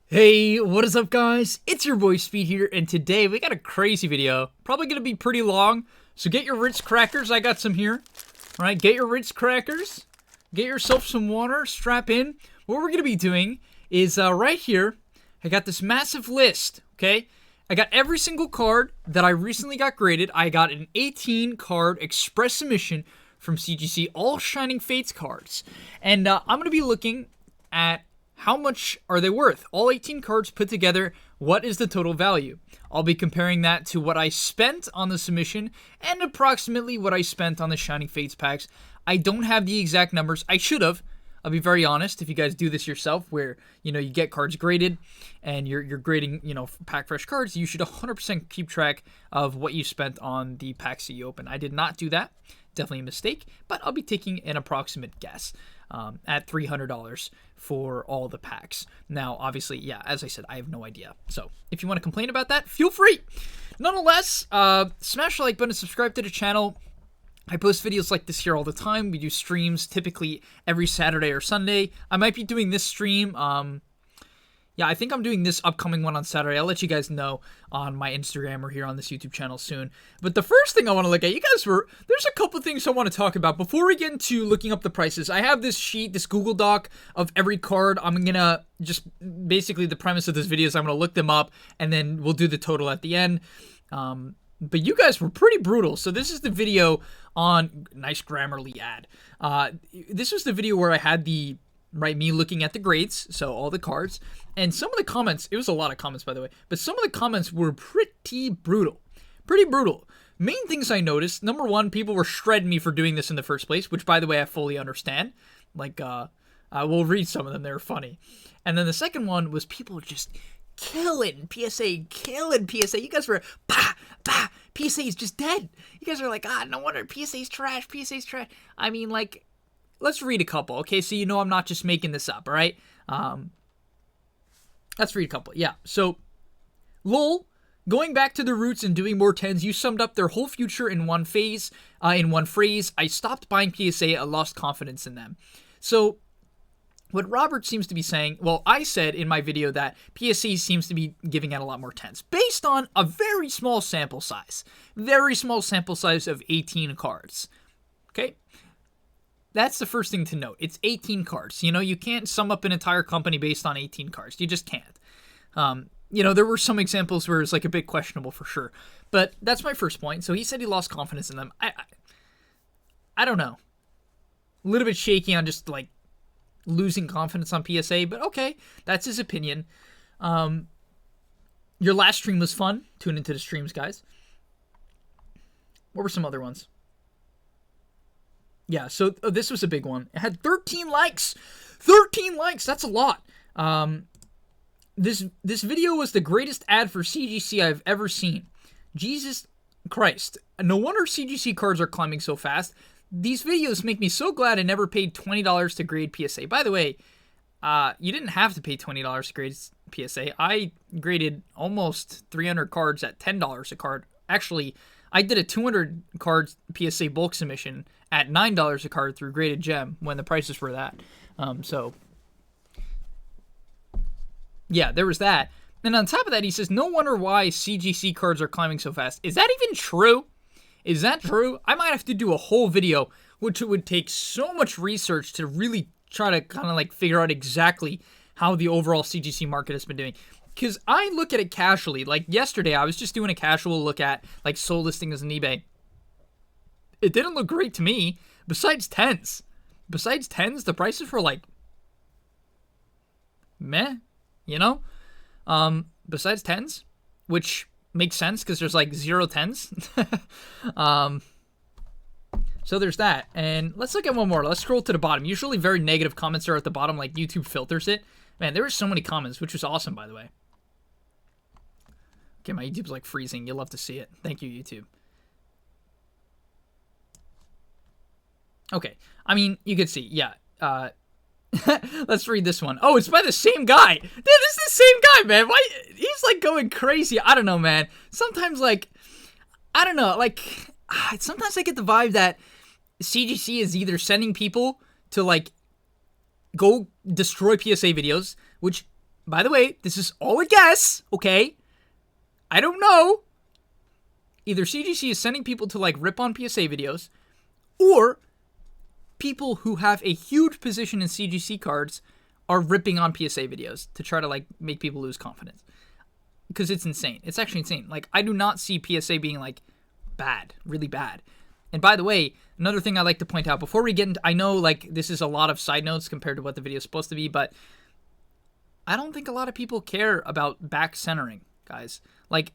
Hey, what is up guys? It's your boy Speed here, and today we got a crazy video. Probably gonna be pretty long, so get your Ritz crackers, I got some here. Alright, get your Ritz crackers, get yourself some water, strap in. What we're gonna be doing is, right here, I got this massive list, okay? I got every single card that I recently got graded. I got an 18 card express submission from CGC, all Shining Fates cards. And I'm gonna be looking at how much are they worth? All 18 cards put together, what is the total value? I'll be comparing that to what I spent on the submission and approximately what I spent on the Shining Fates packs. I don't have the exact numbers. I should have. I'll be very honest. If you guys do this yourself, where you get cards graded and you're grading pack fresh cards, you should 100% keep track of what you spent on the packs that you open. I did not do that. Definitely a mistake, but I'll be taking an approximate guess at $300 for all the packs. Now, obviously, yeah, as I said, I have no idea. So if you want to complain about that, feel free. Nonetheless, smash the like button, subscribe to the channel. I post videos like this here all the time. We do streams typically every Saturday or Sunday. I might be doing this stream. Yeah, I think I'm doing this upcoming one on Saturday. I'll let you guys know on my Instagram or here on this YouTube channel soon. But the first thing I want to look at, there's a couple things I want to talk about. Before we get into looking up the prices, I have this sheet, this Google Doc of every card. I'm going to basically the premise of this video is I'm going to look them up and then we'll do the total at the end. But you guys were pretty brutal. So this is the video on, nice Grammarly ad. This was the video where I had me looking at the grades, so all the cards, and some of the comments, it was a lot of comments by the way, but some of the comments were pretty brutal. Main things I noticed, number one, people were shredding me for doing this in the first place, which by the way, I fully understand. Like, I will read some of them, they're funny. And then the second one was people just killing PSA. You guys were, PSA is just dead. You guys are like, no wonder PSA's trash. I mean, like, let's read a couple, okay? So I'm not just making this up, all right? Let's read a couple. Yeah, so, lol, going back to the roots and doing more 10s, you summed up their whole future in one phrase. I stopped buying PSA, I lost confidence in them. So, what Robert seems to be saying, well, I said in my video that PSA seems to be giving out a lot more 10s, based on a very small sample size. Very small sample size of 18 cards, okay? That's the first thing to note. It's 18 cards. You can't sum up an entire company based on 18 cards. You just can't. There were some examples where it's like a bit questionable for sure. But that's my first point. So he said he lost confidence in them. I don't know. A little bit shaky on just like losing confidence on PSA, but okay. That's his opinion. Your last stream was fun. Tune into the streams, guys. What were some other ones? Yeah, so this was a big one. It had 13 likes. 13 likes, that's a lot. This video was the greatest ad for CGC I've ever seen. Jesus Christ. No wonder CGC cards are climbing so fast. These videos make me so glad I never paid $20 to grade PSA. By the way, you didn't have to pay $20 to grade PSA. I graded almost 300 cards at $10 a card. Actually, I did a 200 cards PSA bulk submission at $9 a card through Graded Gem when the prices were that. So, yeah, there was that. And on top of that, he says, no wonder why CGC cards are climbing so fast. Is that even true? Is that true? I might have to do a whole video, which would take so much research to really try to kind of like figure out exactly how the overall CGC market has been doing. Because I look at it casually. Like yesterday, I was just doing a casual look at like sold listings on eBay. It didn't look great to me. Besides 10s. The prices were like meh, besides 10s, which makes sense because there's like 0 10s. So there's that. And let's look at one more. Let's scroll to the bottom. Usually very negative comments are at the bottom, like YouTube filters it. Man, there were so many comments, which was awesome, by the way. Okay, my YouTube's like freezing. You'll love to see it. Thank you, YouTube. Okay, I mean, you could see, yeah. Let's read this one. Oh, it's by the same guy. Dude, this is the same guy, man. Why? He's like going crazy. I don't know, man. Sometimes, like, I don't know. Like, sometimes I get the vibe that CGC is either sending people to, like, go destroy PSA videos, which by the way, this is all a guess, okay? I don't know. Either CGC is sending people to, like, rip on PSA videos, or people who have a huge position in CGC cards are ripping on PSA videos to try to, like, make people lose confidence. Because it's insane. It's actually insane. Like, I do not see PSA being, like, bad. Really bad. And by the way, another thing I like to point out before we get into... I know, like, this is a lot of side notes compared to what the video is supposed to be, but I don't think a lot of people care about back centering, guys. Like,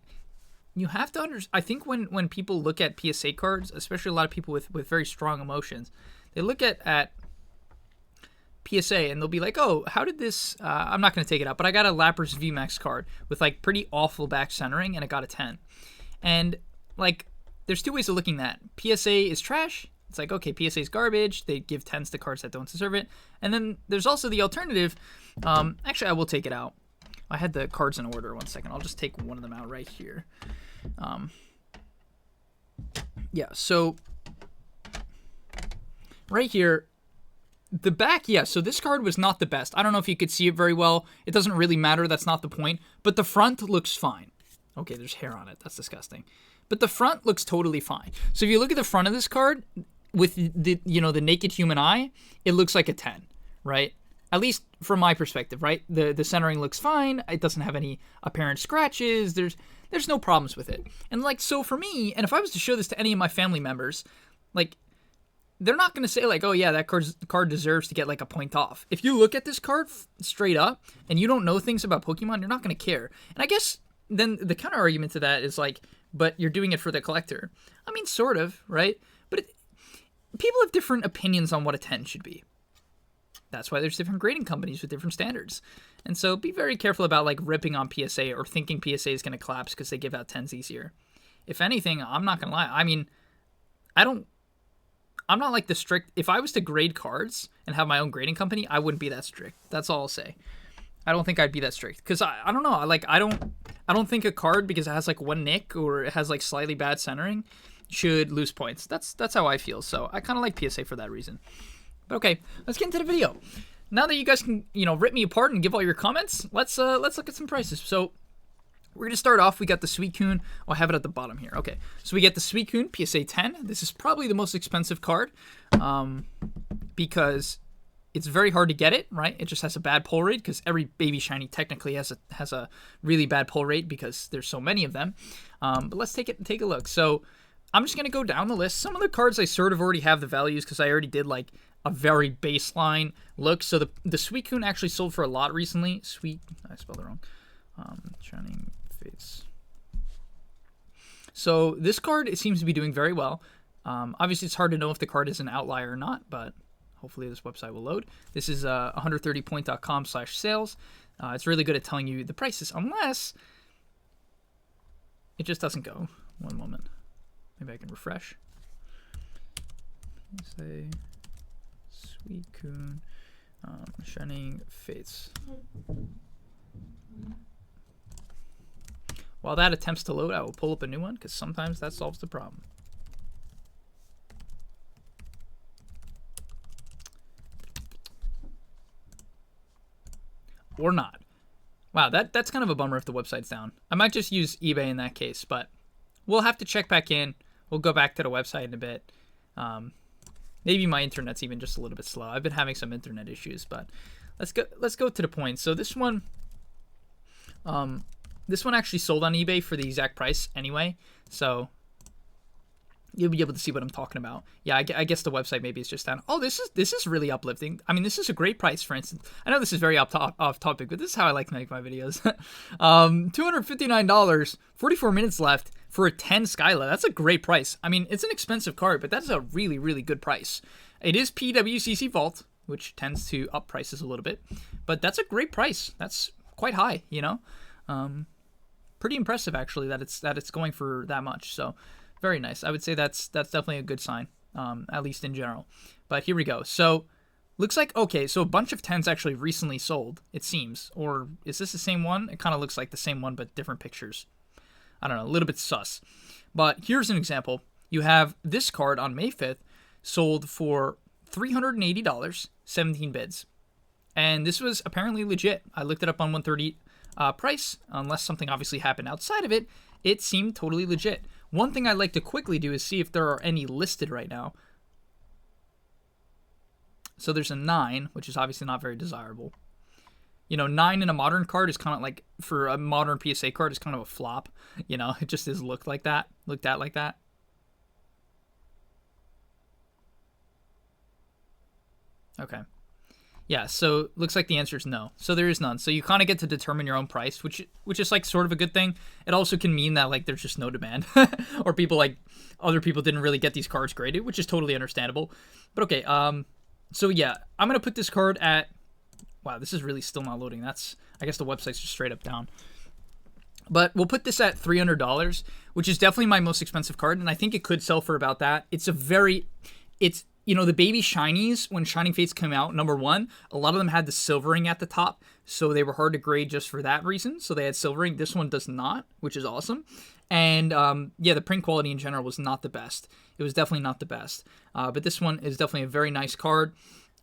you have to understand... I think when people look at PSA cards, especially a lot of people with very strong emotions, they look at PSA and they'll be like, oh, how did this... I'm not going to take it out, but I got a Lapras VMAX card with, like, pretty awful back centering, and it got a 10. And, like, there's two ways of looking at that. PSA is trash. It's like, okay, PSA is garbage. They give 10s to cards that don't deserve it. And then there's also the alternative. Actually, I will take it out. I had the cards in order. 1 second. I'll just take one of them out right here. Yeah, so right here, the back, yeah, so this card was not the best. I don't know if you could see it very well. It doesn't really matter. That's not the point. But the front looks fine. Okay, there's hair on it. That's disgusting. But the front looks totally fine. So if you look at the front of this card with the the naked human eye, it looks like a 10, right? At least from my perspective, right? The centering looks fine. It doesn't have any apparent scratches. There's no problems with it. And like, so for me, and if I was to show this to any of my family members, like, they're not going to say like, oh yeah, that card deserves to get like a point off. If you look at this card straight up and you don't know things about Pokemon, you're not going to care. And I guess then the counter argument to that is like, but you're doing it for the collector. I mean, sort of, right? But people have different opinions on what a 10 should be. That's why there's different grading companies with different standards. And so be very careful about like ripping on PSA or thinking PSA is going to collapse because they give out 10s easier. If anything, I'm not going to lie. I mean, I'm not like the strict... If I was to grade cards and have my own grading company, I wouldn't be that strict. That's all I'll say. I don't think I'd be that strict. Because I don't know. I don't think a card, because it has like one nick or it has like slightly bad centering, should lose points. That's how I feel. So I kind of like PSA for that reason. But okay, let's get into the video. Now that you guys can, rip me apart and give all your comments, let's look at some prices. So we're going to start off. We got the Suicune. Oh, I have it at the bottom here. Okay, so we get the Suicune PSA 10. This is probably the most expensive card because it's very hard to get it, right? It just has a bad pull rate because every baby shiny technically has a really bad pull rate because there's so many of them. But let's take a look. So I'm just going to go down the list. Some of the cards I sort of already have the values because I already did like a very baseline look. So the Suicune actually sold for a lot recently. I spelled it wrong. Shining Face. So this card, it seems to be doing very well. Obviously, it's hard to know if the card is an outlier or not, but hopefully this website will load. This is 130point.com/sales. It's really good at telling you the prices, unless it just doesn't go. One moment. Maybe I can refresh. Say Suicune Shining Fates. While that attempts to load, I will pull up a new one because sometimes that solves the problem. Or not. Wow, that's kind of a bummer if the website's down. I might just use eBay in that case, but we'll have to check back in. We'll go back to the website in a bit. Maybe my internet's even just a little bit slow. I've been having some internet issues, but let's go to the point. So this one actually sold on eBay for the exact price anyway, so you'll be able to see what I'm talking about. Yeah, I guess the website maybe is just down. Oh, this is really uplifting. I mean, this is a great price, for instance. I know this is very off topic, but this is how I like to make my videos. $259, 44 minutes left for a 10 Skyla. That's a great price. I mean, it's an expensive card, but that's a really, really good price. It is PWCC Vault, which tends to up prices a little bit, but that's a great price. That's quite high, Pretty impressive, actually, that it's going for that much. So very nice. I would say that's definitely a good sign, at least in general. But here we go. So looks like, okay, so a bunch of 10s actually recently sold, it seems. Or is this the same one? It kind of looks like the same one, but different pictures. I don't know, a little bit sus. But here's an example. You have this card on May 5th sold for $380, 17 bids. And this was apparently legit. I looked it up on 130 price. Unless something obviously happened outside of it, it seemed totally legit. One thing I'd like to quickly do is see if there are any listed right now. So there's a 9, which is obviously not very desirable. You know, 9 in a modern card is kind of like, for a modern PSA card, is kind of a flop. You know, it just is looked like that. Looked at like that. Okay. Yeah, so looks like the answer is no. So there is none. So you kind of get to determine your own price, which is like sort of a good thing. It also can mean that like there's just no demand, or people like other people didn't really get these cards graded, which is totally understandable. But okay, so yeah, I'm gonna put this card at. Wow, this is really still not loading. That's, I guess the website's just straight up down. But we'll put this at $300, which is definitely my most expensive card, and I think it could sell for about that. It's you know, the baby shinies, when Shining Fates came out, number one, a lot of them had the silvering at the top, so they were hard to grade just for that reason. So they had silvering. This one does not, which is awesome. And yeah, the print quality in general was not the best. It was definitely not the best. But this one is definitely a very nice card,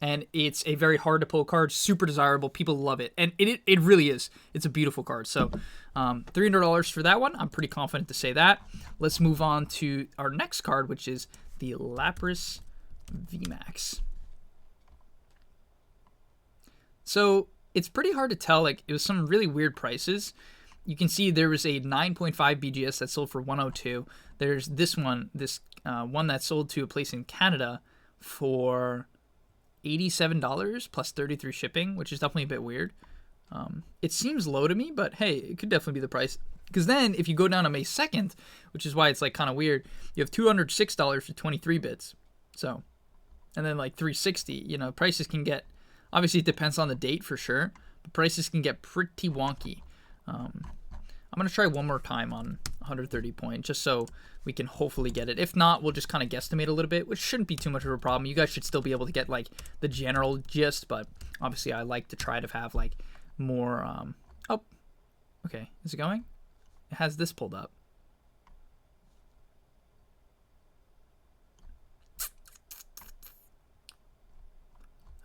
and it's a very hard to pull card, super desirable. People love it, and it really is. It's a beautiful card. So $300 for that one. I'm pretty confident to say that. Let's move on to our next card, which is the Lapras VMAX. So it's pretty hard to tell. Like, it was some really weird prices. You can see there was a 9.5 BGS that sold for 102. There's this one, one that sold to a place in Canada for $87 plus 33 shipping, which is definitely a bit weird. It seems low to me, but hey, it could definitely be the price. Because then if you go down to May 2nd, which is why it's like kind of weird, you have $206 for 23 bits. So, and then like 360, you know, prices can get, obviously it depends on the date for sure, but prices can get pretty wonky. I'm going to try one more time on 130 point, just so we can hopefully get it. If not, we'll just kind of guesstimate a little bit, which shouldn't be too much of a problem. You guys should still be able to get like the general gist, but obviously I like to try to have like more, oh, okay, is it going? It has this pulled up.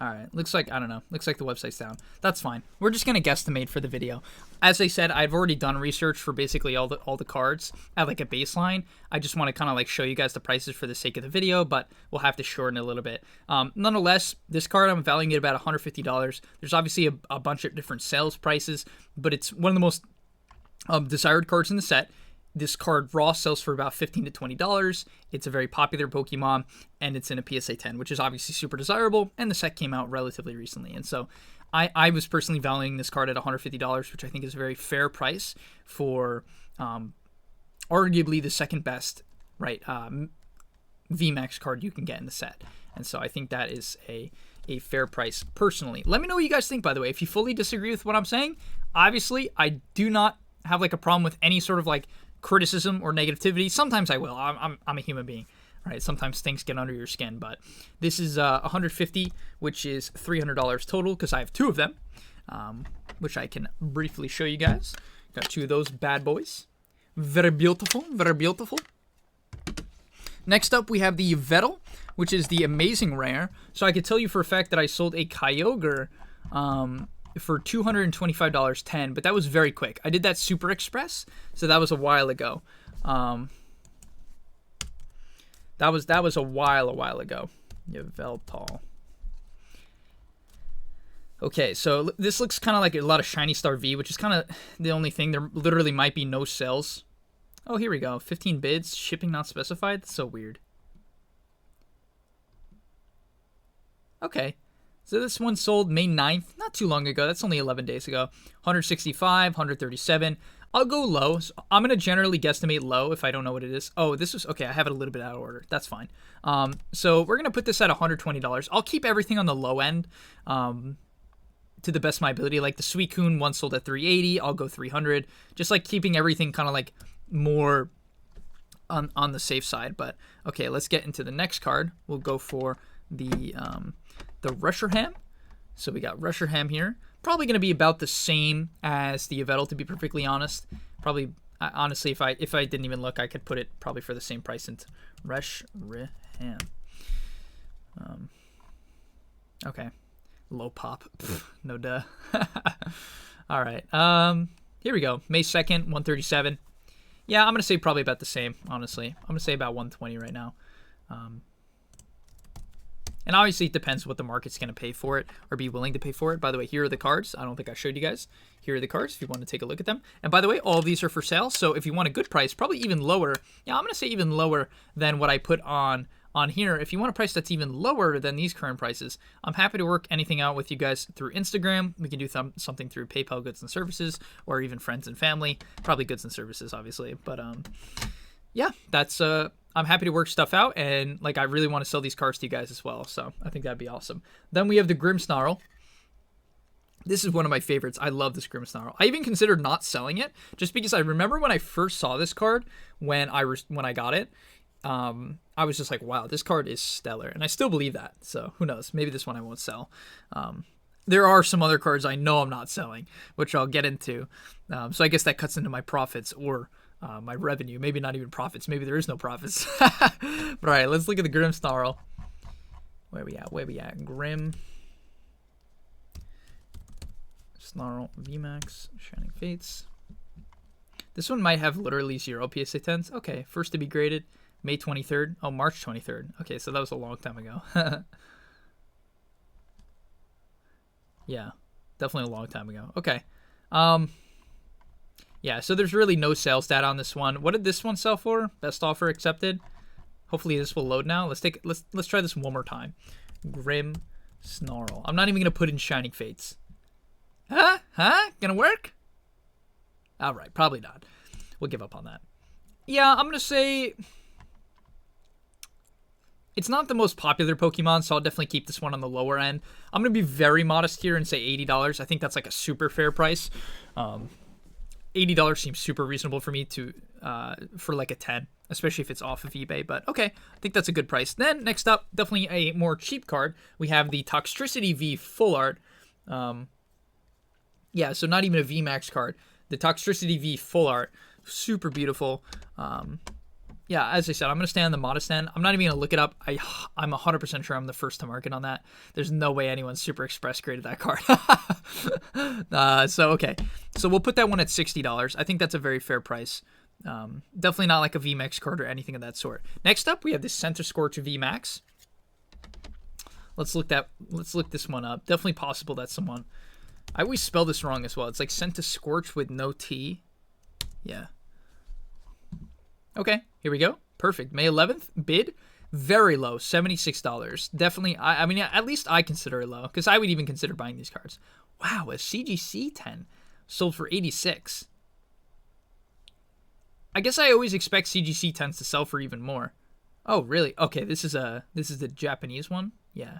Alright, looks like, I don't know, looks like the website's down. That's fine. We're just going to guesstimate for the video. As I said, I've already done research for basically all the cards at like a baseline. I just want to kind of like show you guys the prices for the sake of the video, but we'll have to shorten it a little bit. Nonetheless, this card I'm valuing it about $150. There's obviously a bunch of different sales prices, but it's one of the most desired cards in the set. This card raw sells for about $15 to $20. It's a very popular Pokemon, and it's in a PSA 10, which is obviously super desirable, and the set came out relatively recently. And so I was personally valuing this card at $150, which I think is a very fair price for arguably the second best, right, VMAX card you can get in the set. And so I think that is a fair price personally. Let me know what you guys think, by the way. If you fully disagree with what I'm saying, obviously I do not have like a problem with any sort of like criticism or negativity. Sometimes I will. I'm a human being, right? Sometimes things get under your skin, but this is $150, which is $300 total because I have two of them, which I can briefly show you guys. Got two of those bad boys. Very beautiful, very beautiful. Next up, we have the Vettel, which is the amazing rare. So I can tell you for a fact that I sold a Kyogre for $225 10, but that was very quick. I did that Super Express, so that was a while ago. That was a while ago. Yveltal. Okay, so this looks kind of like a lot of Shiny Star V, which is kind of the only thing. There literally might be no sales. Oh, here we go. 15 bids, shipping not specified. That's so weird. Okay. So this one sold May 9th, not too long ago. That's only 11 days ago. 165, 137. I'll go low. So I'm going to generally guesstimate low if I don't know what it is. Oh, this was, okay, I have it a little bit out of order. That's fine. So we're going to put this at $120. I'll keep everything on the low end to the best of my ability. Like the Suicune one sold at 380. I'll go 300. Just like keeping everything kind of like more on the safe side. But okay, let's get into the next card. We'll go for the Reshiram. So we got Reshiram here. Probably going to be about the same as the Yveltal, to be perfectly honest. Probably, honestly, if I didn't even look, I could put it probably for the same price into Reshiram. Okay. Low pop. Pfft, no duh. All right. Here we go. May 2nd, 137. Yeah, I'm going to say probably about the same, honestly. I'm going to say about 120 right now. And obviously it depends what the market's going to pay for it or be willing to pay for it. By the way, here are the cards. I don't think I showed you guys. Here are the cards if you want to take a look at them. And by the way, all of these are for sale. So if you want a good price, probably even lower. Yeah, I'm going to say even lower than what I put on here. If you want a price that's even lower than these current prices, I'm happy to work anything out with you guys through Instagram. We can do something through PayPal goods and services, or even friends and family. Probably goods and services, obviously. But yeah, that's I'm happy to work stuff out, and like I really want to sell these cards to you guys as well. So I think that'd be awesome. Then we have the Grimmsnarl. This is one of my favorites. I love this Grimmsnarl. I even considered not selling it just because I remember when I first saw this card when I got it. I was just like, wow, this card is stellar. And I still believe that. So who knows? Maybe this one I won't sell. There are some other cards I know I'm not selling, which I'll get into. So I guess that cuts into my profits or my revenue. Maybe not even profits. Maybe there is no profits. But all right, let's look at the Grimmsnarl. Where we at? Where we at? Grim Snarl VMAX Shining Fates. This one might have literally 0 PSA 10s. Okay, first to be graded. May 23rd. Oh, March 23rd. Okay, so that was a long time ago. Yeah, definitely a long time ago. Okay. Yeah, so there's really no sales data on this one. What did this one sell for? Best offer accepted. Hopefully this will load now. Let's try this one more time. Grim Snarl. I'm not even gonna put in Shining Fates. Huh? Gonna work? All right, probably not. We'll give up on that. Yeah, I'm gonna say it's not the most popular Pokemon, so I'll definitely keep this one on the lower end. I'm going to be very modest here and say $80. I think that's like a super fair price. $80 seems super reasonable for me for like a 10, especially if it's off of eBay. But okay, I think that's a good price. Then next up, definitely a more cheap card. We have the Toxtricity V Full Art. Yeah, so not even a VMAX card. The Toxtricity V Full Art, super beautiful. Yeah, as I said, I'm going to stay on the modest end. I'm not even going to look it up. I'm 100% sure I'm the first to market on that. There's no way anyone Super Express graded that card. So, okay. So we'll put that one at $60. I think that's a very fair price. Definitely not like a VMAX card or anything of that sort. Next up, we have this Center Scorch VMAX. Let's look this one up. Definitely possible that someone... I always spell this wrong as well. It's like Center Scorch with no T. Yeah. Okay, here we go. Perfect. May 11th, bid. Very low, $76. Definitely, I mean, at least I consider it low, because I would even consider buying these cards. Wow, a CGC 10 sold for $86. I guess I always expect CGC 10s to sell for even more. Oh, really? Okay, this is the Japanese one? Yeah.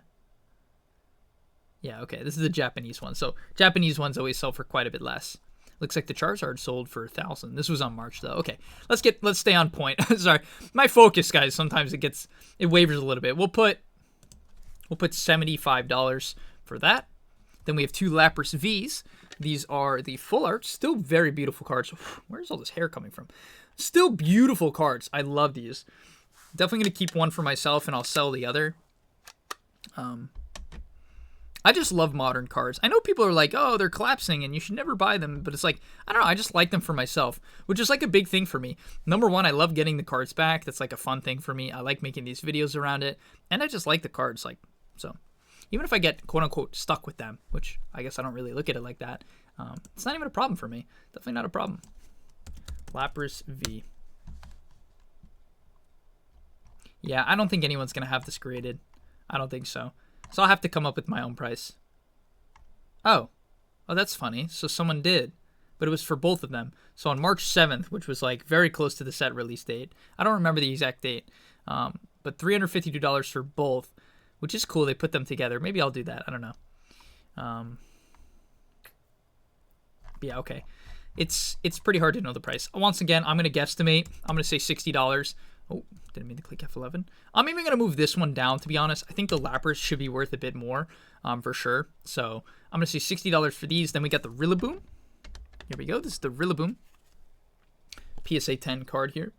Yeah, okay, this is the Japanese one. So, Japanese ones always sell for quite a bit less. Looks like the Charizard sold for $1,000. This was on March though. Okay, let's stay on point. Sorry, my focus, guys. Sometimes it wavers a little bit. We'll put $75 for that. Then we have two Lapras V's. These are the Full Art, still very beautiful cards. Where's all this hair coming from? Still beautiful cards. I love these. Definitely gonna keep one for myself, and I'll sell the other. I just love modern cards. I know people are like, oh, they're collapsing and you should never buy them. But it's like, I don't know. I just like them for myself, which is like a big thing for me. Number one, I love getting the cards back. That's like a fun thing for me. I like making these videos around it. And I just like the cards. Like, so even if I get quote unquote stuck with them, which I guess I don't really look at it like that. It's not even a problem for me. Definitely not a problem. Lapras V. Yeah, I don't think anyone's going to have this graded. I don't think so. So I'll have to come up with my own price. Oh, that's funny. So someone did, but it was for both of them. So on March 7th, which was like very close to the set release date. I don't remember the exact date, but $352 for both, which is cool. They put them together. Maybe I'll do that. I don't know. Yeah, okay. It's pretty hard to know the price. Once again, I'm going to guesstimate. I'm going to say $60. Oh, didn't mean to click F11. I'm even going to move this one down, to be honest. I think the Lapras should be worth a bit more, for sure. So I'm going to say $60 for these. Then we got the Rillaboom. Here we go. This is the Rillaboom. PSA 10 card here.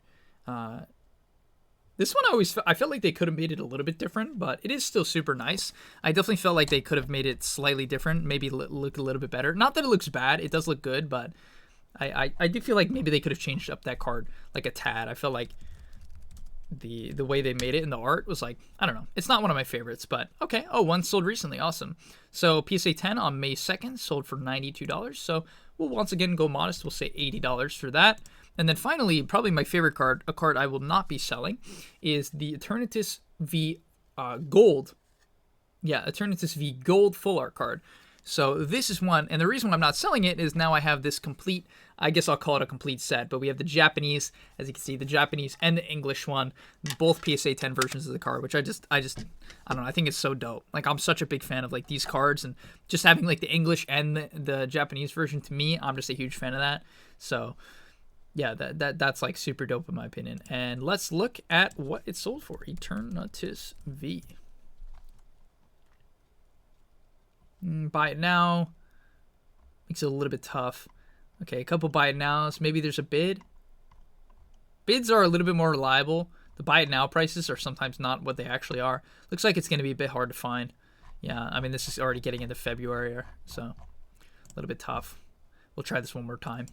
This one I felt like they could have made it a little bit different, but it is still super nice. I definitely felt like they could have made it slightly different, maybe look a little bit better. Not that it looks bad, it does look good, but I do feel like maybe they could have changed up that card like a tad. I felt like the way they made it in the art was like, I don't know. It's not one of my favorites, but okay. Oh, one sold recently. Awesome. So PSA 10 on May 2nd sold for $92. So we'll once again go modest. We'll say $80 for that. And then finally, probably my favorite card, a card I will not be selling, is the Eternatus V Gold. Yeah, Eternatus V Gold Full Art card. So this is one, and the reason why I'm not selling it is now I have this complete, I guess I'll call it a complete set, but we have the Japanese, as you can see, the Japanese and the English one, both PSA 10 versions of the card, which I don't know, I think it's so dope. Like, I'm such a big fan of, like, these cards, and just having, like, the English and the Japanese version, to me, I'm just a huge fan of that. So, yeah, that's, like, super dope in my opinion. And let's look at what it sold for. Eternatus V. Buy it now. Makes it a little bit tough. Okay, a couple buy it nows. Maybe there's a bid. Bids are a little bit more reliable. The buy it now prices are sometimes not what they actually are. Looks like it's going to be a bit hard to find. Yeah, I mean, this is already getting into February, so a little bit tough. We'll try this one more time.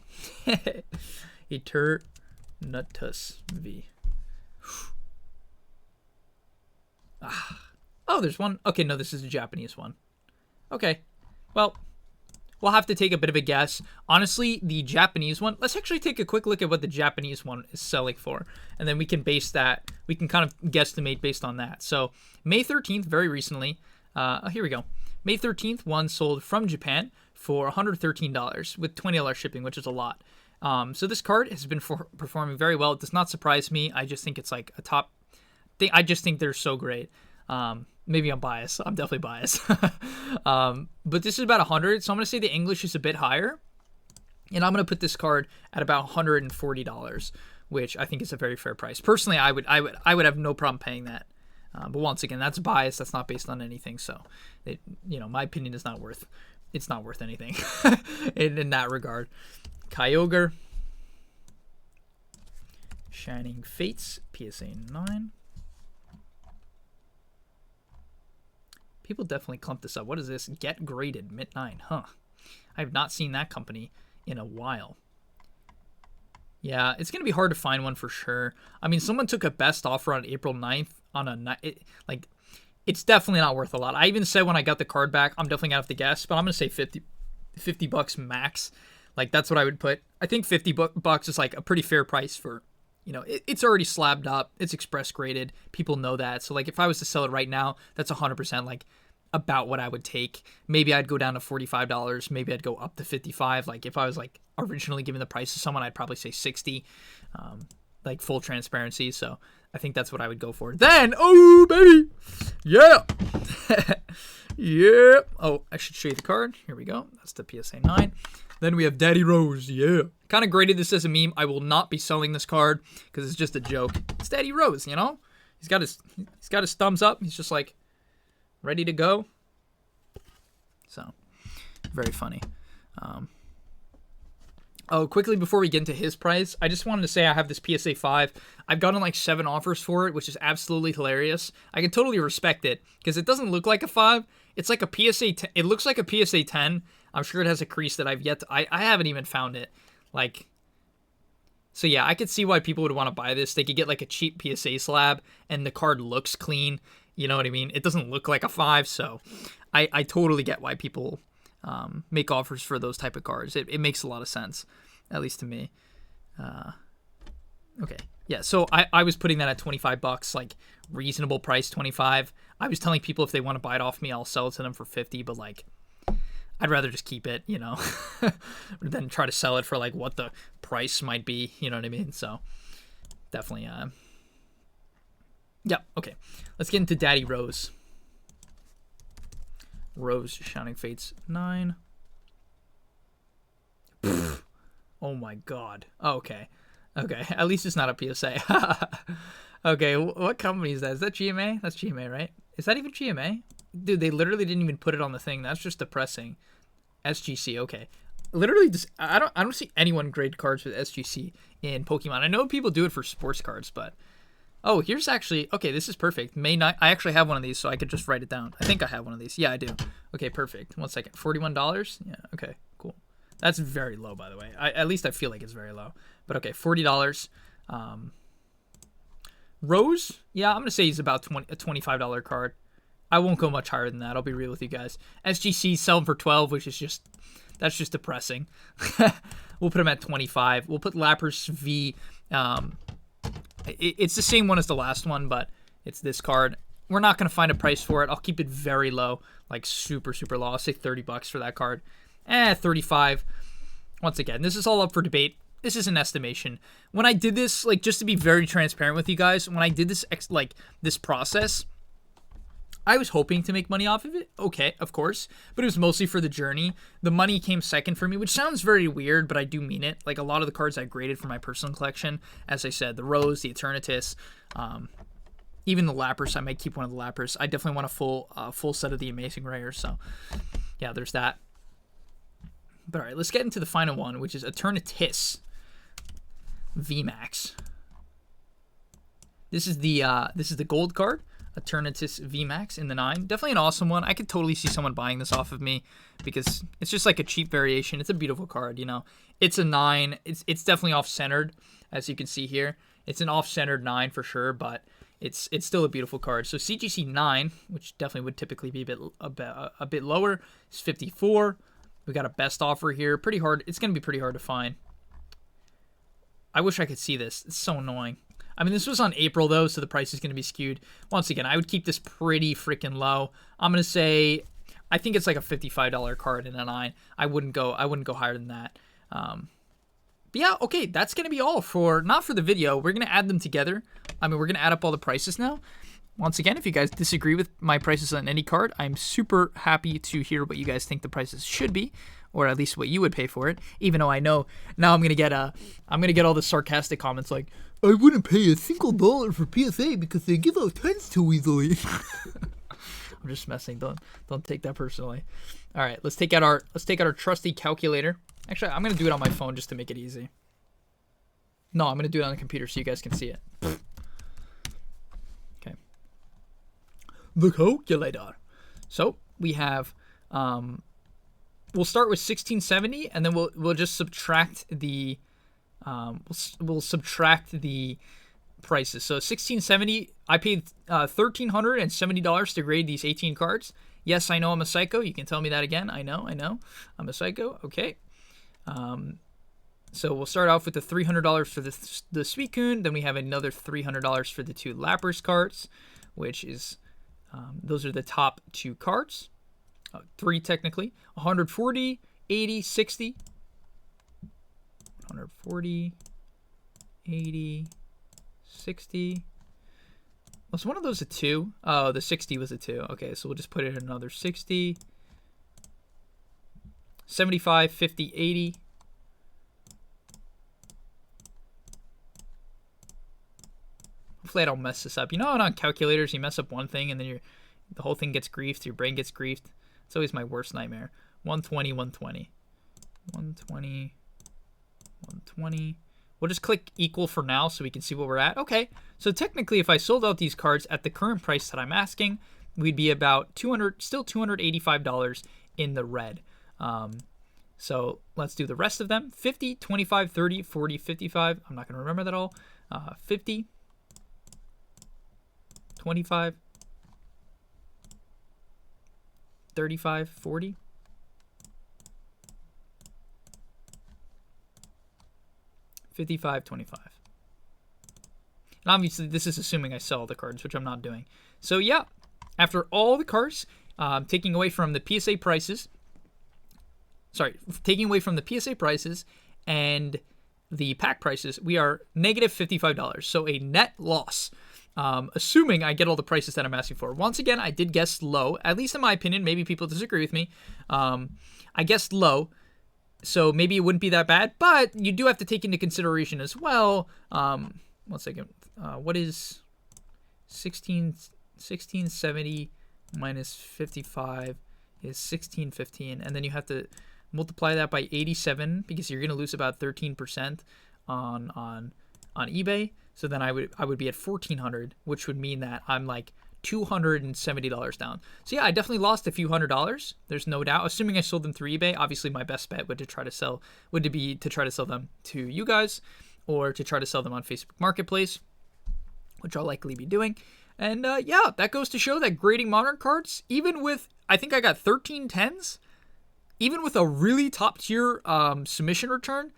Eternatus V. Oh, there's one. Okay, no, this is a Japanese one. Okay, well, we'll have to take a bit of a guess. Honestly, the Japanese one, let's actually take a quick look at what the Japanese one is selling for. And then we can base that, we can kind of guesstimate based on that. So, May 13th, very recently, here we go. May 13th, one sold from Japan for $113 with $20 shipping, which is a lot. So this card has been performing very well. It does not surprise me. I just think it's like a top thing. I just think they're so great. Maybe I'm biased. I'm definitely biased. But this is about 100, so I'm going to say the English is a bit higher. And I'm going to put this card at about $140, which I think is a very fair price. Personally, I would have no problem paying that. But once again, that's biased. That's not based on anything. So, my opinion is not worth. It's not worth anything in that regard. Kyogre, Shining Fates, PSA 9. People definitely clump this up. What is this? Get Graded, Mint 9. Huh. I have not seen that company in a while. Yeah, it's going to be hard to find one for sure. I mean, someone took a best offer on April 9th on a... it's definitely not worth a lot. I even said when I got the card back, I'm definitely going to have to guess, but I'm going to say 50 bucks max. Like, that's what I would put. I think 50 bucks is, like, a pretty fair price for... it's already slabbed up. It's express graded. People know that. So, like, if I was to sell it right now, that's 100%, like, about what I would take. Maybe I'd go down to $45. Maybe I'd go up to $55. Like, if I was, like, originally giving the price to someone, I'd probably say $60. Like, full transparency. So, I think that's what I would go for. Then, oh, baby! Yeah! Yeah! Oh, I should show you the card. Here we go. That's the PSA 9. Then we have Daddy Rose, yeah. Kind of graded this as a meme. I will not be selling this card because it's just a joke. It's Daddy Rose, He's got his thumbs up. He's just like ready to go. So, very funny. Quickly before we get into his price, I just wanted to say I have this PSA 5. I've gotten like 7 offers for it, which is absolutely hilarious. I can totally respect it because it doesn't look like a 5. It's like a PSA 10. It looks like a PSA 10. I'm sure it has a crease that I've yet to... I haven't even found it. Like... So yeah, I could see why people would want to buy this. They could get like a cheap PSA slab and the card looks clean. You know what I mean? It doesn't look like a 5, so... I totally get why people make offers for those type of cards. It makes a lot of sense. At least to me. Okay. Yeah, so I was putting that at 25 bucks, like reasonable price 25. I was telling people if they want to buy it off me, I'll sell it to them for 50, but like I'd rather just keep it, than try to sell it for like what the price might be, you know what I mean? So definitely yeah, okay. Let's get into Daddy Rose. Rose Shining Fates 9. Oh my god. Okay. Okay, at least it's not a PSA. Okay, what company is that? Is that GMA? That's GMA, right? Is that even GMA? Dude, they literally didn't even put it on the thing. That's just depressing. SGC, okay. Literally, just I don't see anyone grade cards with SGC in Pokemon. I know people do it for sports cards, but Oh, here's actually, okay, this is perfect. May 9th. I actually have one of these, so I could just write it down. I think I have one of these. Yeah, I do. Okay, perfect. 1 second. $41? Yeah, okay, cool. That's very low, by the way. At least I feel like it's very low. But okay, $40. Rose? Yeah, I'm going to say he's about a $25 card. I won't go much higher than that. I'll be real with you guys. SGC, sell him for 12, which is just, that's just depressing. We'll put him at 25. We'll put Lapras V. It's the same one as the last one, but it's this card. We're not going to find a price for it. I'll keep it very low, like super, super low. I'll say $30 for that card. 35. Once again, this is all up for debate. This is an estimation. When I did this, like, just to be very transparent with you guys, when I did this, this process, I was hoping to make money off of it. Okay, of course. But it was mostly for the journey. The money came second for me, which sounds very weird, but I do mean it. Like, a lot of the cards I graded for my personal collection, as I said, the Rose, the Eternatus, even the Lapras. I might keep one of the Lapras. I definitely want a full set of the Amazing Rares. So, yeah, there's that. But all right, let's get into the final one, which is Eternatus VMAX. This is the gold card. Eternatus VMAX in the 9. Definitely an awesome one. I could totally see someone buying this off of me because it's just like a cheap variation. It's a beautiful card, you know. It's a 9. It's definitely off-centered, as you can see here. It's an off-centered 9 for sure, but it's still a beautiful card. So CGC 9, which definitely would typically be a bit lower, is 54. We got a best offer here. Pretty hard. It's going to be pretty hard to find. I wish I could see this. It's so annoying. I mean, this was on April, though, so the price is going to be skewed. Once again, I would keep this pretty freaking low. I'm going to say, I think it's like a $55 card in a 9. I wouldn't go higher than that. But yeah, okay, that's going to be all not for the video. We're going to add them together. I mean, we're going to add up all the prices now. Once again, if you guys disagree with my prices on any card, I'm super happy to hear what you guys think the prices should be, or at least what you would pay for it. Even though I know now I'm gonna get all the sarcastic comments like, I wouldn't pay a single dollar for PSA because they give out tens too easily. I'm just messing. Don't take that personally. All right, let's take out our trusty calculator. Actually, I'm gonna do it on my phone just to make it easy. No, I'm gonna do it on the computer so you guys can see it. Okay. The calculator. So we have, we'll start with 1670, and then we'll just subtract the, we'll subtract the prices. So 1670, I paid $1,370 to grade these 18 cards. Yes, I know I'm a psycho. You can tell me that again. I know. I'm a psycho. Okay. So we'll start off with the $300 for the Suicune. Then we have another $300 for the 2 Lapras cards, which is, those are the top 2 cards. 3 technically. 140, 80, 60. 140, 80, 60. Was one of those a 2? Oh, the 60 was a 2. Okay, so we'll just put it in another 60. 75, 50, 80. Hopefully I don't mess this up. You know how on calculators you mess up one thing and then the whole thing gets griefed, your brain gets griefed? It's always my worst nightmare. 120, 120. 120, 120. We'll just click equal for now so we can see what we're at. Okay, so technically if I sold out these cards at the current price that I'm asking, we'd be about still $285 in the red. So let's do the rest of them. 50, 25, 30, 40, 55. I'm not going to remember that all. 50, 25, 35, 40. 55, 25. And obviously this is assuming I sell all the cards, which I'm not doing. So yeah, after all the cards, taking away from the PSA prices, and the pack prices, we are negative $55. So a net loss. Assuming I get all the prices that I'm asking for. Once again, I did guess low, at least in my opinion. Maybe people disagree with me. I guessed low, so maybe it wouldn't be that bad, but you do have to take into consideration as well. 1 second. What is 1670 minus 55 is 1615, and then you have to multiply that by 87 because you're going to lose about 13% on eBay. So then I would be at 1,400, which would mean that I'm like $270 down. So yeah, I definitely lost a few $100s. There's no doubt. Assuming I sold them through eBay, obviously my best bet would be to try to sell them to you guys, or to try to sell them on Facebook Marketplace, which I'll likely be doing. And yeah, that goes to show that grading modern cards, even with, I think I got 13 10s, even with a really top tier submission return,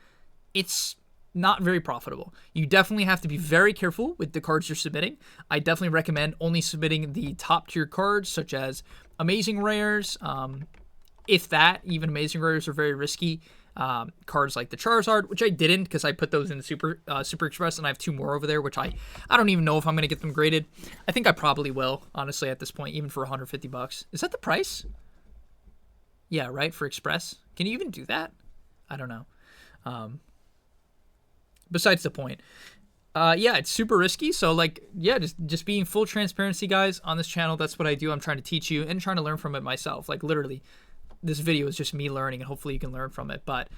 it's not very profitable. You definitely have to be very careful with the cards you're submitting. I definitely recommend only submitting the top tier cards, such as amazing rares. If that, even amazing rares are very risky. Cards like the Charizard, which I didn't because I put those in the Super Express, and I have 2 more over there, which I don't even know if I'm going to get them graded. I think I probably will, honestly, at this point, even for $150. Is that the price? Yeah, right, for Express. Can you even do that? I don't know. Besides the point. Yeah, it's super risky. So, like, yeah, just being full transparency, guys, on this channel. That's what I do. I'm trying to teach you and trying to learn from it myself. Like, literally, this video is just me learning, and hopefully you can learn from it. But,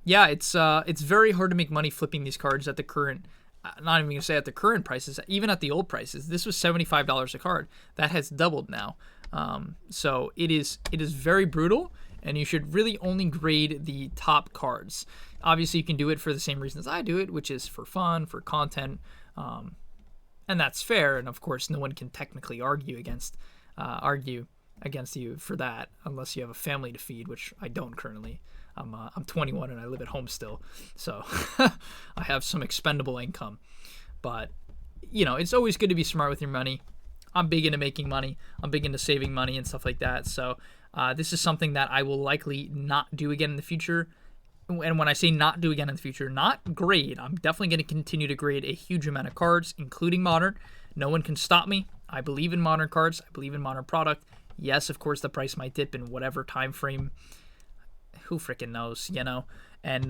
yeah, it's very hard to make money flipping these cards at the current, not even going to say at the current prices, even at the old prices. This was $75 a card. That has doubled now. So it is very brutal, and you should really only grade the top cards. Obviously, you can do it for the same reasons I do it, which is for fun, for content, and that's fair. And of course, no one can technically argue against you for that, unless you have a family to feed, which I don't currently. I'm 21 and I live at home still, so I have some expendable income. But you know, it's always good to be smart with your money. I'm big into making money. I'm big into saving money and stuff like that. So this is something that I will likely not do again in the future. And when I say not do again in the future, not grade, I'm definitely going to continue to grade a huge amount of cards, including modern. No one can stop me. I believe in modern cards. I believe in modern product. Yes, of course, the price might dip in whatever time frame. Who freaking knows, you know? And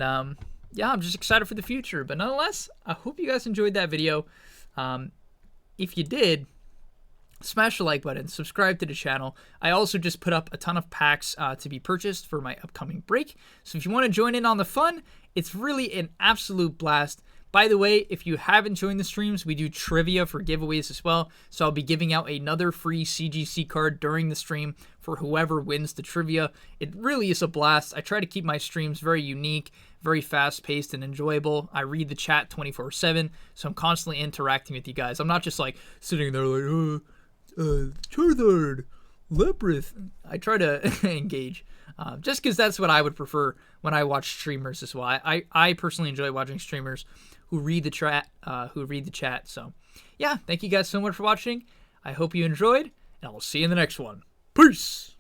yeah, I'm just excited for the future. But nonetheless, I hope you guys enjoyed that video. If you did, smash the like button, subscribe to the channel. I also just put up a ton of packs to be purchased for my upcoming break. So if you want to join in on the fun, it's really an absolute blast. By the way, if you haven't joined the streams, we do trivia for giveaways as well. So I'll be giving out another free CGC card during the stream for whoever wins the trivia. It really is a blast. I try to keep my streams very unique, very fast-paced and enjoyable. I read the chat 24/7, so I'm constantly interacting with you guys. I'm not just like sitting there like, Charizard, Leprith. I try to engage, just because that's what I would prefer when I watch streamers as well. I personally enjoy watching streamers who read the chat. So, yeah, thank you guys so much for watching. I hope you enjoyed, and I will see you in the next one. Peace!